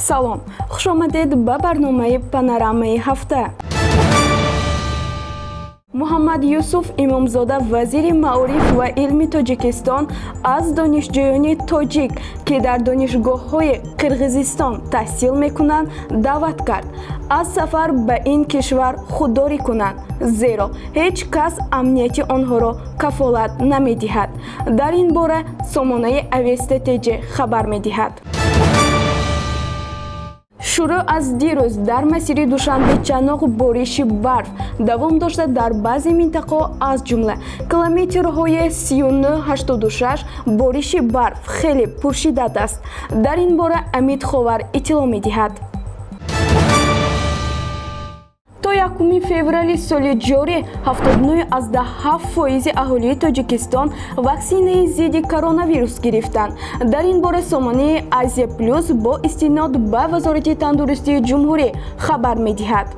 салом, хушомадед ба барномаи панорамаи ҳафта. Муҳаммад Юсуф Имомзода вазири маориф ва илми Тоҷикистон аз донишҷӯёни тоҷик, ки дар донишгоҳҳои Қирғизистон таҳсил мекунанд, даъват кард аз сафар ба ин кишвар худдорӣ кунанд, зеро ҳеҷ кас амнияти онҳоро кафолат намедиҳад. Дар ин бора сомонаи Авеста ТЖ хабар медиҳад. шурӯъ аз дирӯз дар масири Душанбе-Чаноқ бориши барф давом дошта дар баъзе минтақаҳо аз ҷумла километрҳои 3986 бориши барф хеле пуршиддат аст. Дар ин бора Амид Ховар иттилоъ медиҳад. То 1 феврали соли ҷорӣ 79.7% аҳолии Тоҷикистон ваксинаи зидди коронавирус гирифтанд. Дар ин бора сомонаи Азия Плюс бо истинод ба Вазорати тандурустии ҷумҳурӣ хабар медиҳад.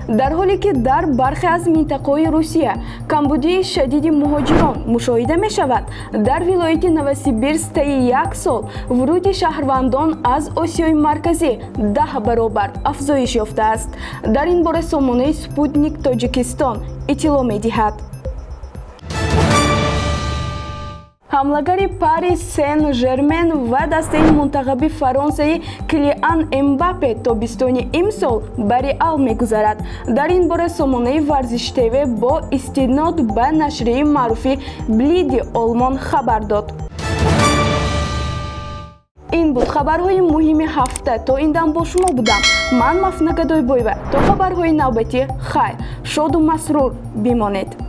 дар ҳоле ки дар бархе аз минтақаҳои Русия камбудии шадиди муҳоҷирон мушоҳида мешавад, дар вилояти Новосибирск таи 1 сол вуруди шаҳрвандон аз Осиёи марказӣ 10 баробар афзоиш ёфтааст. Дар ин бора сомонаи Спутник Тоҷикистон иттилоъ медиҳад. ҳамлагари Пари Сен-Жермен ва дастаи мунтахаби фаронсаи Килиан Эмбапе тобистони имсол ба Реал мегузарад. Дар ин бора сомонаи Варзиш ТВ бо истинод ба нашрияи маъруфи Блиди Олмон хабар дод. ин буд хабарҳои муҳими ҳафта. То ин дам бо шумо будам. Ман Мафна Гадойбоева. То хабарҳои навбатӣ хайр, шоду масрур бимонед.